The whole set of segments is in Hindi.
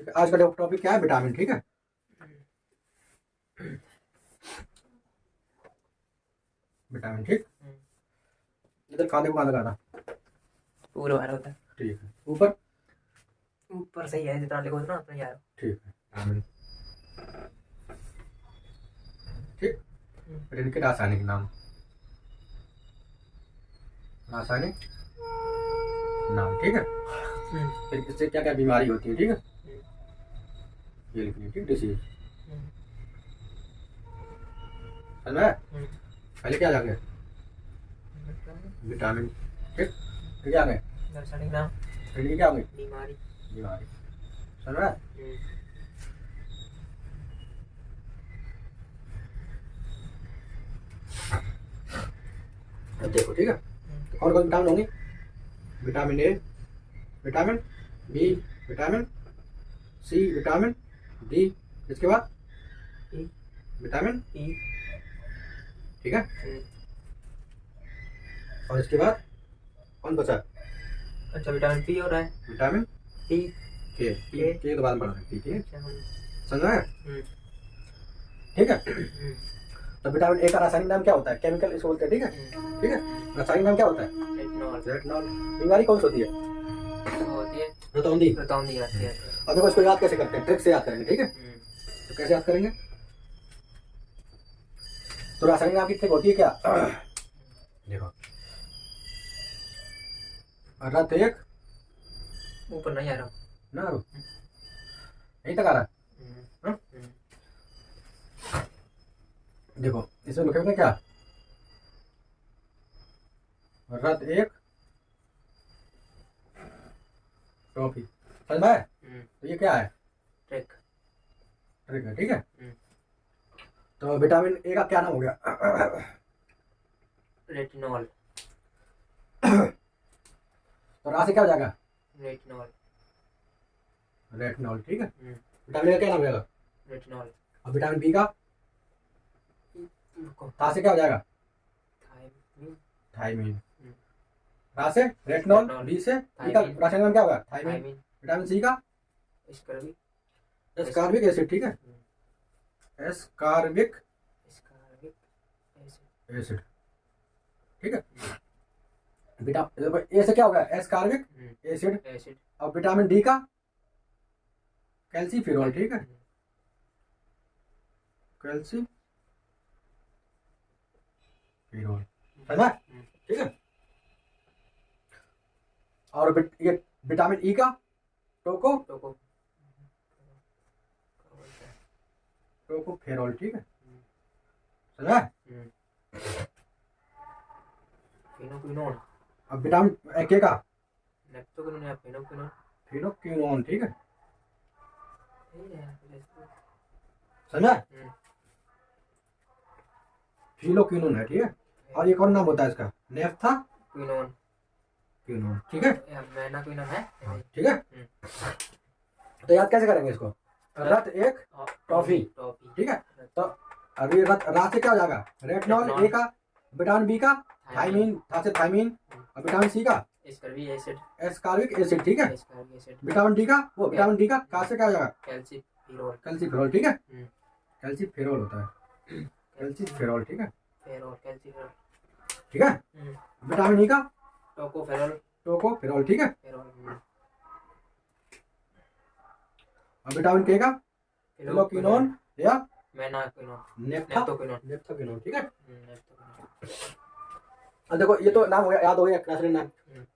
ठीक है, आज का टॉपिक क्या है? विटामिन। ठीक है, विटामिन। ठीक, इधर खाने को कहाँ लगाना? पूरा भरा होता है। ठीक है, ऊपर ऊपर सही है, जितना लिखो उतना अपना यार। ठीक है, विटामिन। ठीक, फिर इनके रासायनिक नाम, रासायनिक नाम। ठीक है, फिर इससे क्या क्या बीमारी होती है? ठीक है, ये लिखनी। ठीक, डिसीज। समझ में? पहले क्या जाके विटामिन। ठीक, फिर क्या गए? रासायनिक नाम, फिर ये क्या होंगे? बीमारी। बीमारी। समझ में? अब देखो, ठीक है, तो कौन कौन विटामिन होंगे? Vitamin A, vitamin B, vitamin C, vitamin D, इसके बाद ई, विटामिन ई। ठीक है, और इसके बाद कौन बचा? अच्छा, विटामिन पी हो रहा है, विटामिन टी, के तो बाद में पढ़ा है। ठीक है, अच्छा, समझ में? ठीक है, तो विटामिन ए का रासायनिक नाम क्या होता है? केमिकल इसको बोलते हैं। ठीक है, ठीक है, रासायनिक नाम क्या होता है? रेटिनॉल। रेटिनॉल। बीमारी कौन सी होती है? होती है रतौंधी। रतौंधी आती है। अब देखो, इसको याद कैसे करते हैं? ट्रिक से याद करेंगे। ठीक है, तो कैसे याद करेंगे? तो रासायनिक नाम की ट्रिक होती है क्या? देखो, रत एक, ऊपर नहीं आ रहा, ना रुक, यहीं तक आ रहा। देखो, इसमें लिखे क्या? रत एक ट्रॉफी। समझ में? तो ये क्या है? ट्रिक। ट्रिक है। ठीक है, तो विटामिन ए का क्या नाम हो गया? रेटिनॉल। तो रा से क्या हो जाएगा? रेटिनॉल। रेटिनॉल। ठीक है, विटामिन ए का क्या नाम हो जाएगा? रेटिनॉल। अब विटामिन बी का था से क्या हो जाएगा? थायमीन। रा से रेटिनॉल, बी से ई का रासायनिक नाम क्या होगा? थायमीन। विटामिन सी का एस्कॉर्बिक एसिड। ठीक है, एस्कॉर्बिक एसिड। ठीक है, ए से क्या होगा? Ascorbic acid. अब विटामिन डी का कैल्सीफेरॉल। ठीक है, कैल्सीफेरॉल। समझा? ठीक है, और ये विटामिन ई का टोकोफेरॉल। ठीक है, समझा? फिनोक्विनोन। अब विटामिन के का नेप्टोक्विनोन या फिनोक्विनोन। फिनोक्विनोन। ठीक है, समझा? फिलोक्विनोन है। ठीक है, और ये कौन नाम होता है इसका? नेफ्थाक्विनोन। ठीक है, मैनाक्विनोन है। ठीक है, तो याद कैसे करेंगे इसको? रत एक टॉफी। ठीक है, तो अभी रात से क्या हो जाएगा? रेटिनॉल। ए का विटामिन बी का थायमीन, था से थायमीन। और विटामिन सी का एस्कॉर्बिक एसिड। ठीक है, विटामिन डी का विटामिन डी का से क्या हो जाएगा? कैल्सीफेरॉल। ठीक है, कैल्सीफेरॉल होता है, कैल्सीफेरॉल। ठीक है, ठीक है, विटामिन ई का टोकोफेरॉल। ठीक है, और विटामिन के का फिलोक्विनोन या नेफ्थाक्विनोन। ठीक है, अब देखो, ये तो नाम हो गया, याद हो गया रासायनिक नाम।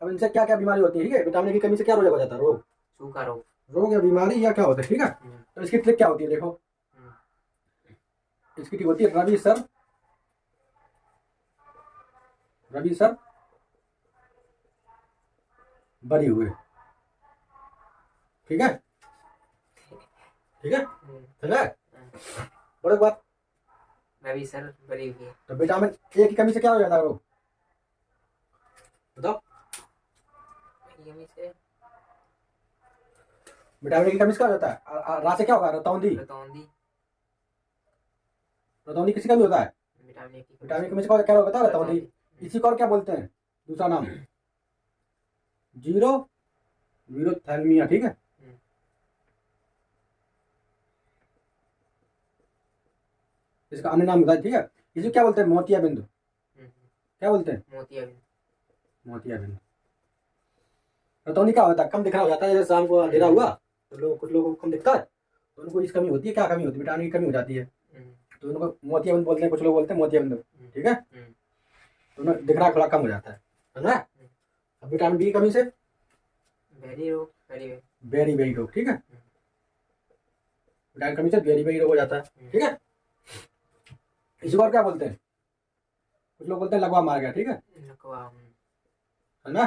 अब इनसे क्या क्या बीमारी होती है? ठीक है, विटामिन की कमी से क्या रोग हो जाता है? रोग, सूखा रोग, रोग या बीमारी या क्या होता है? ठीक है, तो इसकी ट्रिक क्या होती है? देखो, इसकी ट्रिक होती है रवि सर बरी हुए। ठीक है, ठीक है, समझा? बड़े बात, रवि सर बरी हुई। तो विटामिन ए की कमी से क्या हो जाता है रोग? बताओ, विटामिन ए की कमी से क्या हो जाता है? रा से क्या होगा? रतौंधी। रतौंधी किसी का भी होता है। विटामिन की कमी से क्या होता है? रतौंधी। इसी को और क्या बोलते हैं? दूसरा नाम जीरोथैल्मिया। ठीक है, इसका अन्य नाम होता है, ठीक है। इसे क्या बोलते हैं? मोतिया बिंदु। क्या बोलते हैं? मोतिया बिंदु। मोतिया बिंदु। रतौंधी क्या होता है? कम दिख रहा हो जाता है, जैसे शाम को अंधेरा हुआ तो कुछ लोगों को कम दिखता है, तो उनको इस कमी होती है। क्या कमी होती है? विटामिन की कमी हो जाती है, तो उनको मोतिया बिंदु बोलते हैं, कुछ लोग बोलते हैं मोतिया बिंदु, ठीक है। तो उन्हें दिख रहा थोड़ा कम हो जाता है, समझा। अब विटामिन बी की कमी से बेरी रोग, बेरी बेरी रोग, ठीक है। विटामिन कमी से बेरी बेरी रोग हो जाता है, ठीक है। इसी और क्या बोलते हैं? कुछ लोग बोलते हैं लकवा मार गया, ठीक है, है ना।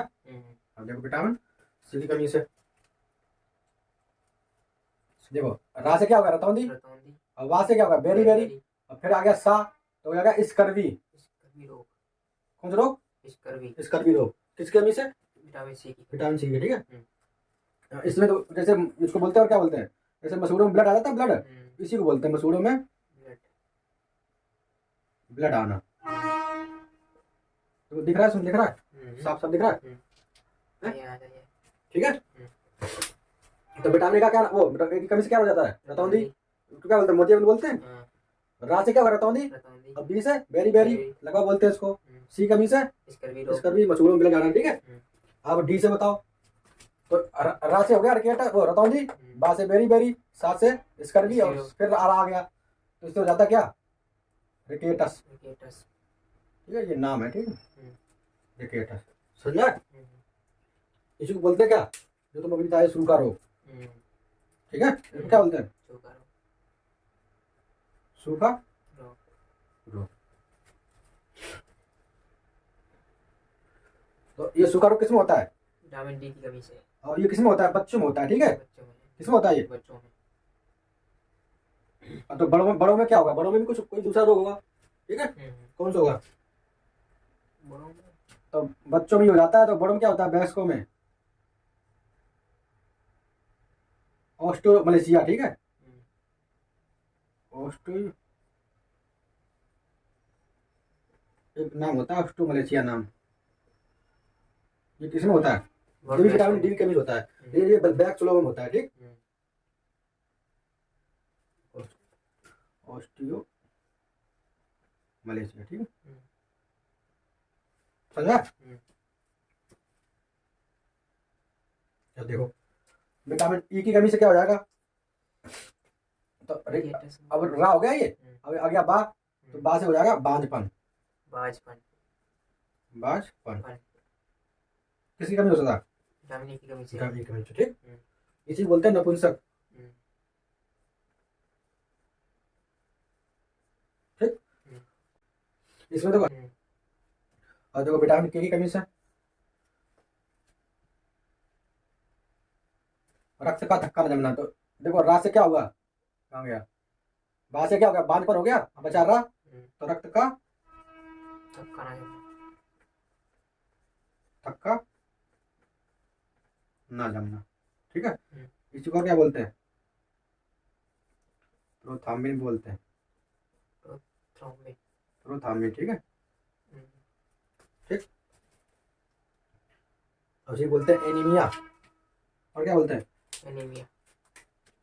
अब देखो विटामिन सी की कमी से, देखो रा से क्या होगा? रतौंधी। और वा से क्या होगा? Beriberi. और फिर आ गया सा, तो हो जाएगा स्कर्वी। रोग। कौन सा रोग? स्कर्वी रोग। किसकी कमी से? विटामिन सी की। विटामिन सी की, ठीक है। इसमें तो जैसे इसको बोलते हैं, और क्या बोलते हैं? जैसे मसूड़ों में ब्लड आ जाता है, ब्लड, इसी को बोलते हैं मसूड़ों में ब्लड आना। तो दिख रहा है, सुन दिख रहा है, साफ साफ दिख रहा है, ठीक है। तो विटामिन का क्या, वो विटामिन की कमी से क्या हो जाता है? रतौंधी। तो क्या बोलते हैं? मोतिया बिंदु बोलते हैं। रा से क्या होगा? रतौंधी। अब बी से बेरी बेरी, लकवा बोलते हैं इसको। सी कमी से स्कर्वी, मसूड़ों में ब्लड आना, ठीक है। अब डी से बताओ, तो रा से हो गया रिकेट, वो रतौंधी। बा से बेरी बेरी, सा से स्कर्वी, और फिर आ गया, तो इससे हो जाता क्या? रिकेटस, ठीक है। ये नाम है, ठीक है, रिकेटस, समझा। इसी को बोलते हैं क्या, जो तुम अभी बताए, सूखा रोग, ठीक है। इसको क्या बोलते हैं? सूखा रोग। तो ये सूखा रोग किसमें होता है? विटामिन डी की कमी से। और ये किसमें होता है? बच्चों में होता है, ठीक है। किसमें होता है ये? बच्चों में। तो बड़ों में क्या होगा? बड़ों में भी कुछ कोई दूसरा रोग होगा, ठीक है। कौन सा होगा? तो बच्चों में हो जाता है, तो बड़ों में क्या होता है? वयस्कों में ऑस्टियोमलेशिया, ठीक है। ऑस्टियो, एक नाम होता है ऑस्टियोमलेशिया नाम। ये किसमें होता है? जो भी विटामिन डी की कमी होता है, ये वयस्क लोगों में होता है, ठीक। ऑस्टियोमलेशिया, ठीक है, समझा। अब देखो विटामिन ई की कमी से क्या हो जाएगा? तो अब रा हो गया, ये अब आ गया बा, तो बा से हो जाएगा बांझपन। बांझपन किसकी कमी हो सकता है? विटामिन ई की कमी से। विटामिन ई की कमी से, ठीक। इसी बोलते हैं नपुंसक, ठीक। इसमें देखो, और देखो विटामिन के की कमी से रक्त का धक्का न जमना। तो देखो रा से क्या होगा? कहाँ गया? बा से क्या हो गया? बांझपन हो गया, अब बचा रहा, तो रक्त का धक्का ना जमना, ठीक है। इसी को क्या बोलते हैं? प्रोथाम्बिन बोलते हैं, प्रोथाम्बिन, ठीक है, ठीक। उसी बोलते हैं एनीमिया, और क्या बोलते हैं? एनीमिया।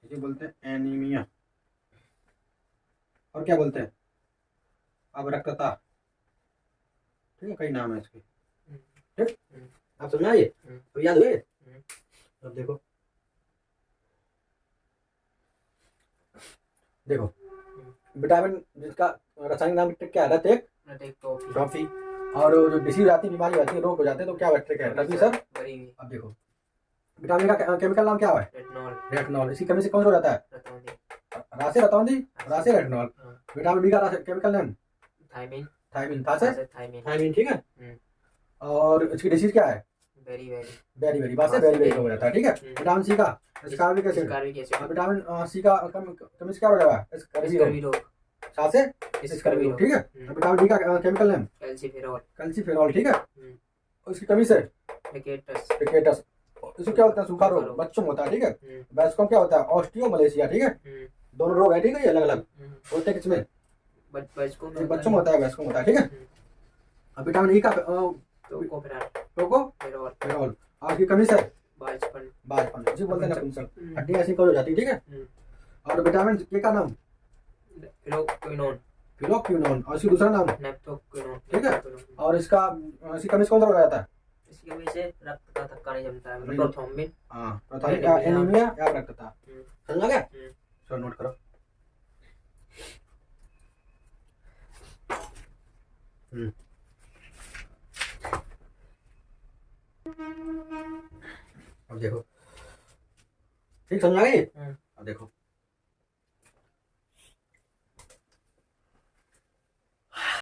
इसी बोलते हैं एनीमिया, और क्या बोलते हैं? अब रक्तता, ठीक है, कई नाम है इसके, ठीक। आप समझा ये? तो याद हुए? अब देखो विटामिन जिसका रासायनिक नाम क्या है? रतेक टॉफी। और जो डिसीज आती है, बीमारी आती है, रोग हो जाते हैं, तो क्या बैक्टीरिया है? रबी सर। अब देखो विटामिन का केमिकल नाम क्या है? रेटिनॉल। इसी कमी से कौन सा हो जाता है? रासे रतौंधी, रासे रेटिनॉल। विटामिन बी का केमिकल नेम थायमीन, थायमीन, ठीक है। और इसकी डिसीज क्या है? बेरी बेरी, बात से बेरी बेरी हो जाता है, ठीक है। विटामिन सी का स्कार्बिक एसिड, विटामिन सी का कमी से क्या हो जाएगा? स्कर्वी रोग, साथ से स्कर्वी रोग, ठीक है। विटामिन डी का केमिकल नेम कैल्सीफेरॉल, ठीक है। उसकी कमी से रिकेटस। इसको क्या होता है? सूखा रोग, बच्चों में होता है, ठीक है। वयस्कों क्या होता है? ऑस्टियोमलेशिया, ठीक है। दोनों रोग है, ठीक है, ये अलग अलग होते हैं। किसमें? बच्चों में होता है, वयस्कों में होता है, ठीक है। अब विटामिन ई का टोकोफेरॉल, और की कमी से बांझपन, इसी बोलते हैं नपुंसक, हड्डी ऐसी कमजोर हो जाती है, ठीक है। और विटामिन के का नाम फिलोक्विनोन, और इसकी दूसरा नाम नेप्थोक्विनोन। ठीक है। और इसका इसकी कमी से कौन सा रोग आ जाता है? इसकी वजह से रक्त का थक्का नहीं जमता है, नहीं। प्रोथ्रोम्बिन। हाँ, प्रथम या एनीमिया या रक्तता। समझ आ गया? हम्म। चलो नोट करो। अब देखो, ठीक समझ आ गई? अब देखो